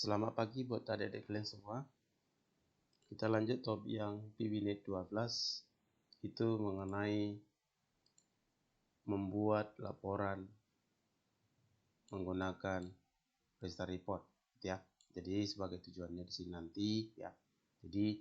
Selamat pagi buat adik-adik kalian semua. Kita lanjut topik yang PBNet 12, itu mengenai membuat laporan menggunakan Restart Report ya. Jadi sebagai tujuannya di sini nanti ya. Jadi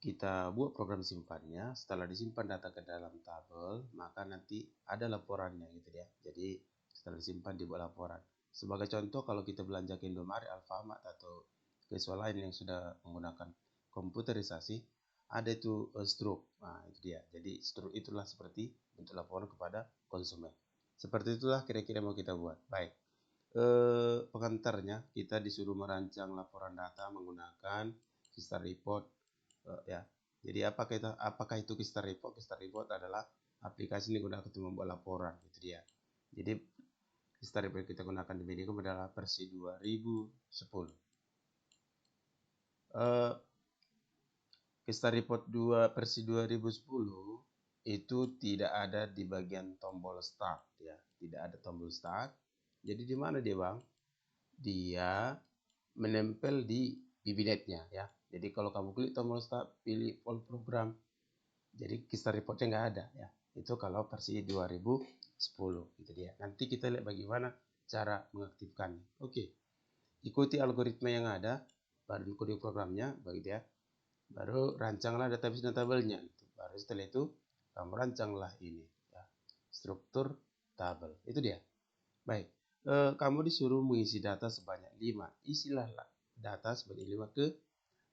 kita buat program simpannya, setelah disimpan data ke dalam tabel, maka nanti ada laporannya gitu ya. Jadi setelah disimpan dibuat laporan. Sebagai contoh, kalau kita belanja ke Indomaret, Alfamart atau visual lain yang sudah menggunakan komputerisasi, ada itu stroke. Nah, itu dia. Jadi stroke itulah seperti bentuk laporan kepada konsumen. Seperti itulah kira-kira mau kita buat. Baik. Pengantarnya kita disuruh merancang laporan data menggunakan Restart Report ya. Jadi apakah itu Restart Report? Restart Report adalah aplikasi yang digunakan untuk membuat laporan, gitu dia. Jadi Restart Report kita gunakan di Medicom adalah versi 2010. Restart Report 2 versi 2010 itu tidak ada di bagian tombol start ya, tidak ada tombol start. Jadi di mana dia, Bang? Dia menempel di PBNet-nya ya. Jadi kalau kamu klik tombol start, pilih all program, jadi Restart Report-nya nggak ada ya. Itu kalau versi 2010 itu dia. Nanti kita lihat bagaimana cara mengaktifkannya. Oke. Ikuti algoritma yang ada, baru kode programnya bagi dia. Baru rancanglah database dan tabelnya gitu. Baru setelah itu kamu rancanglah ini ya. Struktur tabel. Itu dia. Baik. Kamu disuruh mengisi data sebanyak 5. Isilah data sebanyak 5 ke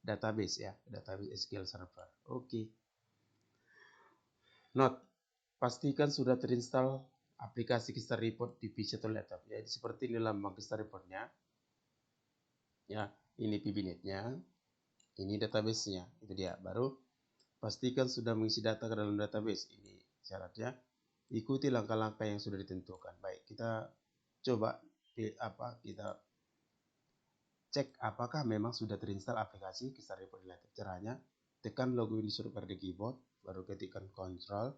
database ya, database SQL Server. Oke. Note, pastikan sudah terinstall aplikasi Restart Report di PC atau laptop. Jadi seperti ini lambang Restart Report-nya. Ya, ini PBNet-nya, ini database-nya. Itu dia. Baru pastikan sudah mengisi data ke dalam database. Ini syaratnya. Ikuti langkah-langkah yang sudah ditentukan. Baik, kita coba kita cek apakah memang sudah terinstall aplikasi Restart Report di laptop. Caranya, tekan logo ini suruh pada keyboard, baru ketikkan Ctrl,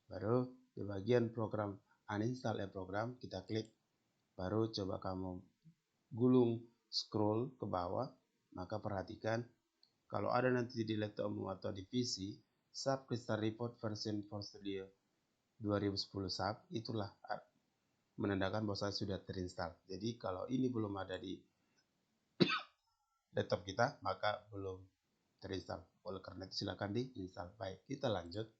baru di bagian program uninstall program kita klik, baru coba kamu gulung scroll ke bawah, maka perhatikan kalau ada nanti di laptopmu atau di PC SAP Restart Report version for Studio 2010 SAP, itulah menandakan bahwa saya sudah terinstall. Jadi kalau ini belum ada di laptop kita, maka belum terinstall. Oleh karena itu silakan diinstal. Baik, kita lanjut.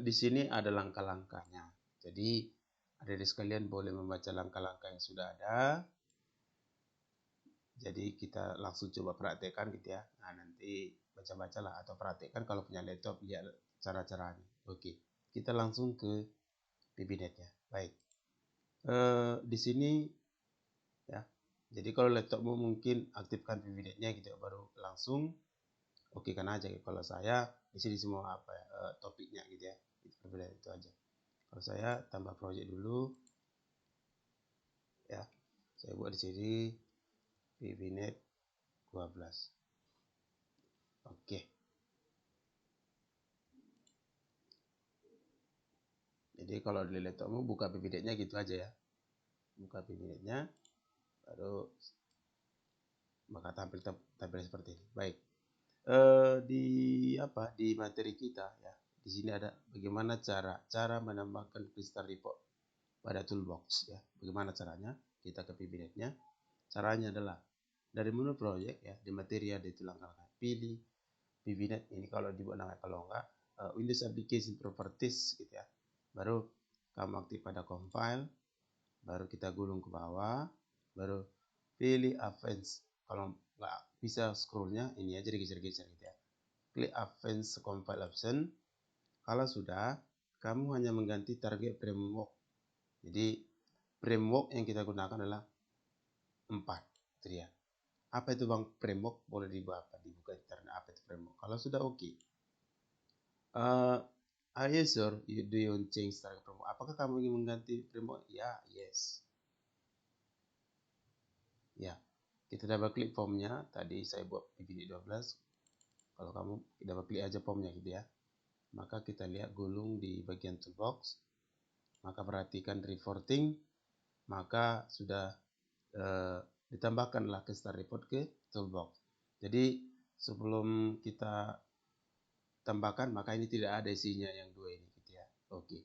Di sini ada langkah-langkahnya. Jadi adik-adik sekalian boleh membaca langkah-langkah yang sudah ada. Jadi kita langsung coba praktekkan gitu ya. Nah, nanti baca-bacalah atau praktekkan kalau punya laptop, lihat cara-caranya. Oke, kita langsung ke PBNet-nya. Baik. Di sini ya. Jadi kalau laptopmu mungkin aktifkan PBNet-nya gitu ya, baru langsung oke kan aja. Kalau saya di sini semua topiknya gitu ya. Itu berbeda itu aja. Kalau saya tambah project dulu ya. Saya buat di sini PBNet 12. Oke. Jadi kalau di laptopmu buka PBNet-nya gitu aja ya. Buka PBNet-nya baru maka tampil seperti ini. Baik. Di materi kita ya. Di sini ada bagaimana cara menambahkan Restart Report pada toolbox ya. Bagaimana caranya? Kita ke PBNet-nya. Caranya adalah dari menu project ya, di materi ada itu langkah-langkah. Pilih PBNet ini kalau dibuat nama, kalau enggak Windows Application Properties gitu ya. Baru kamu aktif pada compile, baru kita gulung ke bawah, baru pilih Advanced. Kalau nggak bisa scrollnya ini aja digeser-geser gitu ya. Klik Advanced Compile Option. Kalau sudah, kamu hanya mengganti target framework. Jadi framework yang kita gunakan adalah 4. Itu dia. Apa itu Bang framework? Boleh dibuka internet apa itu framework. Kalau sudah oke. Are you sure you do you change target framework? Apakah kamu ingin mengganti framework? Ya, yes. Ya, kita double klik formnya. Tadi saya buat PBNet 12. Kalau kamu double klik aja formnya gitu ya. Maka kita lihat gulung di bagian toolbox. Maka perhatikan reporting. maka sudah ditambahkanlah ke start report ke toolbox. Jadi sebelum kita tambahkan, maka ini tidak ada isinya yang dua ini gitu ya. Oke.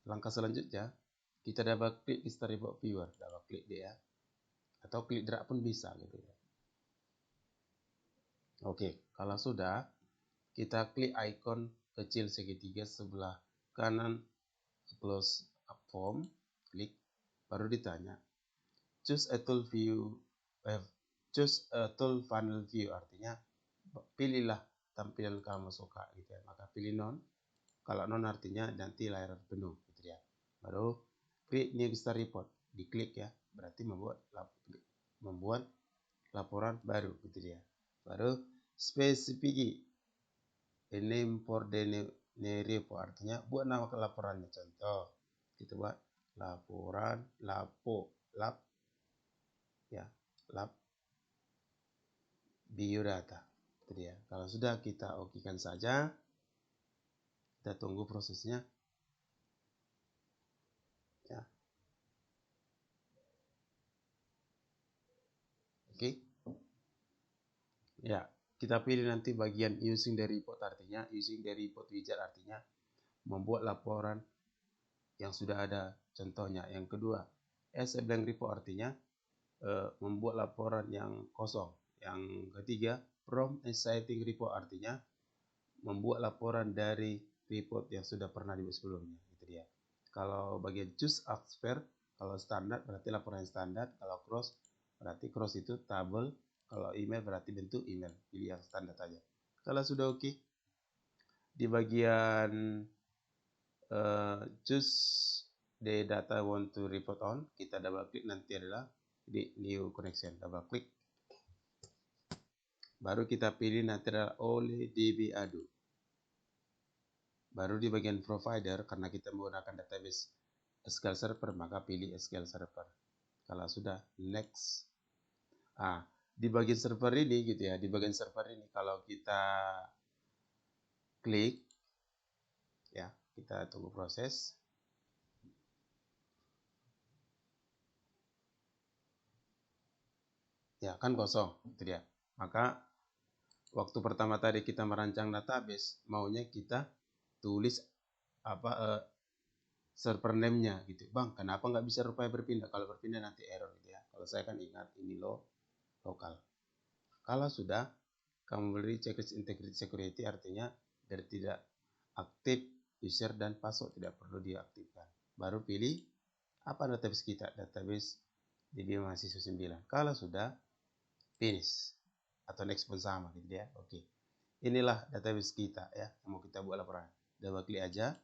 Langkah selanjutnya, kita double klik di start report viewer, double klik dia, atau klik drag pun bisa gitu ya. Oke, kalau sudah, kita klik ikon kecil segitiga sebelah kanan close up form, klik, baru ditanya choose a tool view, choose a tool funnel view, artinya pilihlah tampilan kamu suka gitu ya. Maka pilih non, kalau non artinya nanti layar penuh gitu ya. Baru klik new start report, diklik ya, berarti membuat laporan baru gitu ya. Baru spesifik name for the new report, artinya buat nama laporannya. Contoh kita buat laporan lap ya, lab biodata itu dia. Kalau sudah, kita okekan saja, kita tunggu prosesnya ya. Oke ya, kita pilih nanti bagian using the report, artinya using the report widget, artinya membuat laporan yang sudah ada contohnya. Yang kedua, as a blank report, artinya membuat laporan yang kosong. Yang ketiga, from exciting report, artinya membuat laporan dari report yang sudah pernah dibuat sebelumnya. Itu dia. Kalau bagian choose expert, kalau standar berarti laporan yang standar, kalau cross berarti cross itu tabel, kalau email berarti bentuk email, pilih yang standar saja. Kalau sudah oke, di bagian choose the data want to report on, kita double klik, nanti adalah di new connection, double klik, baru kita pilih nanti adalah oleh DB Ado. Baru di bagian provider, karena kita menggunakan database SQL Server, maka pilih SQL Server. Kalau sudah, next. Di bagian server ini gitu ya, di bagian server ini kalau kita klik ya, kita tunggu proses. Ya, kan kosong, itu dia. Maka waktu pertama tadi kita merancang database, maunya kita tulis server name-nya gitu. Bang, kenapa nggak bisa rupanya berpindah? Kalau berpindah nanti error gitu ya. Kalau saya kan ingat ini lokal. Kalau sudah, kamu beri checklist integrity security, artinya dari tidak aktif user dan password tidak perlu diaktifkan. Baru pilih apa database kita, database DB mahasiswa 9. Kalau sudah, finish atau next pun sama gitu ya. Oke. Inilah database kita ya, yang mau kita buat laporan. Double klik aja.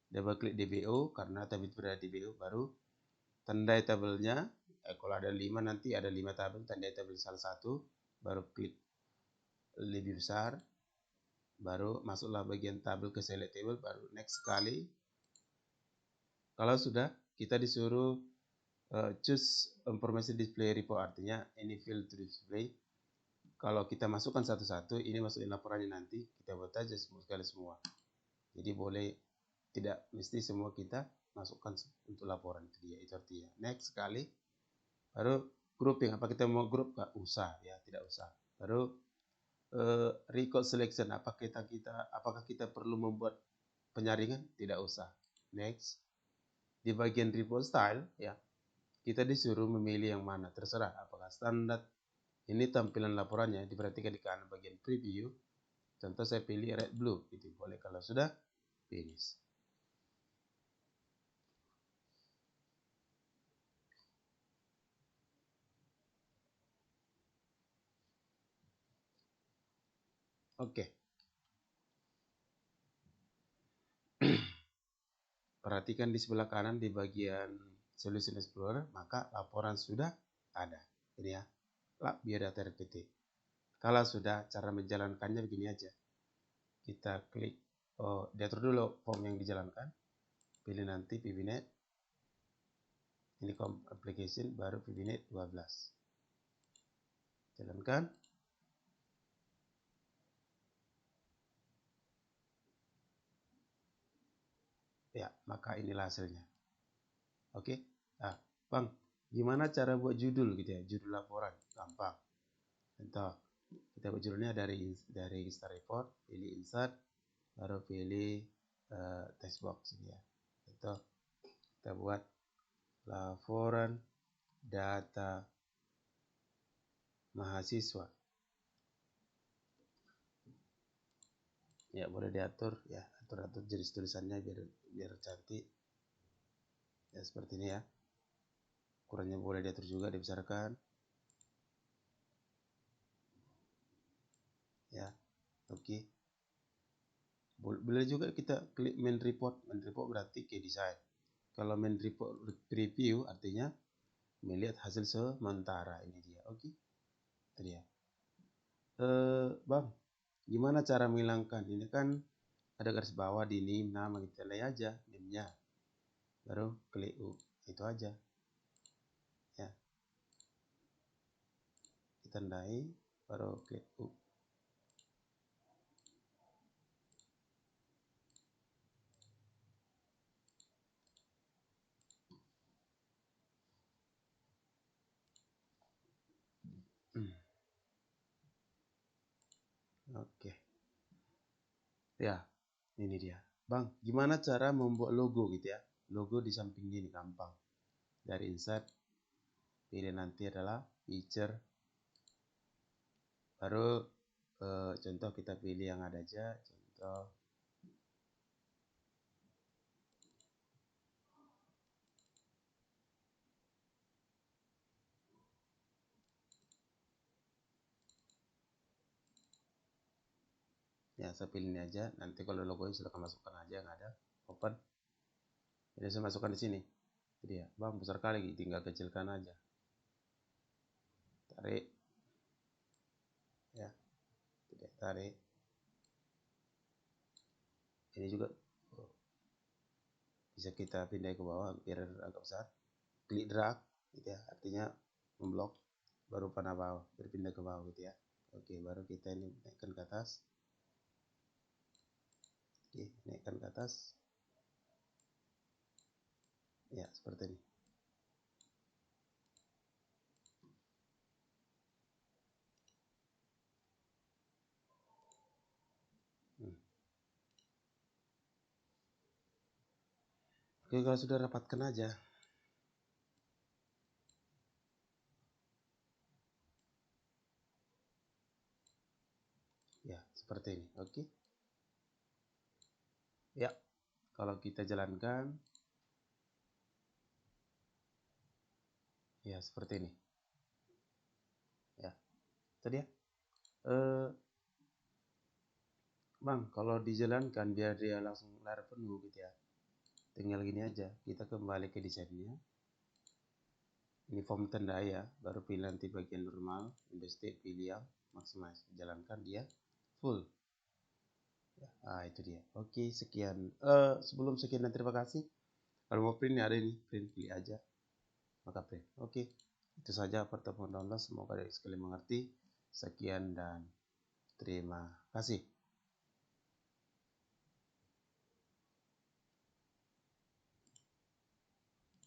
Double klik DBO, karena database berada di DBO, baru tandai tabelnya. Kalau ada 5 nanti ada 5 tabel, tandai tabel salah satu, baru klik lebih besar, baru masuklah bagian tabel ke select table, baru next sekali. Kalau sudah, kita disuruh choose information display report, artinya ini field to display. Kalau kita masukkan satu-satu, ini masukin laporannya nanti, kita buat aja sekali semua. Jadi boleh tidak mesti semua kita masukkan untuk laporan, itu dia, itu artinya. Next sekali, baru grouping, apa kita mau grup, nggak usah ya, tidak usah. Baru record selection, apakah kita perlu membuat penyaringan, tidak usah. Next, di bagian report style ya, kita disuruh memilih yang mana, terserah, apakah standar. Ini tampilan laporannya, diperhatikan di kanan bagian preview. Contoh saya pilih red blue, itu boleh. Kalau sudah, finish. Oke. Perhatikan di sebelah kanan di bagian Solution Explorer, maka laporan sudah ada. Ini ya, lab biodata RPT. Kalau sudah, cara menjalankannya begini aja. Kita klik, diatur dulu form yang dijalankan. Pilih nanti PBNet. Ini application, baru PBNet 12. Jalankan. Ya, maka inilah hasilnya. Oke. Nah, Bang, gimana cara buat judul gitu ya, judul laporan? Gampang. Contoh, kita buat judulnya dari start report, pilih insert, baru pilih text box ini ya. Contoh, kita buat laporan data mahasiswa. Ya, boleh diatur ya, atur jenis tulisannya biar cantik. Ya, seperti ini ya. Ukurannya boleh diatur juga, dibesarkan. Ya, oke. Boleh juga kita klik main report. Main report berarti ke desain. Kalau main report preview artinya melihat hasil sementara. Ini dia, oke. Itu dia. Bang, gimana cara menghilangkan? Ini kan ada garis bawah di name, nama kita lay aja name-nya. Baru klik U, itu aja. Ya. Kita tandai, baru klik U. Oke. Ya, ini dia. Bang, gimana cara membuat logo gitu ya? Logo di samping ini gampang. Dari insert, pilih nanti adalah feature. Baru contoh kita pilih yang ada aja. Contoh. Ya, saya pilih ini aja. Nanti kalau logonya silakan masukkan aja yang ada. Open. Jadi saya masukkan di sini. Jadi ya, bang besar kali, tinggal kecilkan aja. Tarik. Ya, tidak tarik. Ini juga bisa kita pindah ke bawah biar agak besar. Klik drag, gitu ya. Artinya memblok. Baru panah bawah, berpindah ke bawah gitu ya. Oke, baru kita ini naikkan ke atas. Oke, naikkan ke atas. Ya, seperti ini. Oke, kalau sudah rapatkan aja. Ya, seperti ini. Oke. Ya, kalau kita jalankan. Ya, seperti ini. Ya, itu dia. Bang, kalau dijalankan biar dia langsung layar penuh gitu ya. Tinggal gini aja. Kita kembali ke desainnya. Ini form tanda ya, baru pilih nanti bagian normal, Windows T, pilih yang maximize, jalankan dia full. Ya, itu dia. Oke, sekian. Sebelum sekian dan terima kasih. Kalau mau print ada ini, print pilih aja, maka print. Oke, itu saja pertemuan download. Semoga dari sekali mengerti. Sekian dan terima kasih.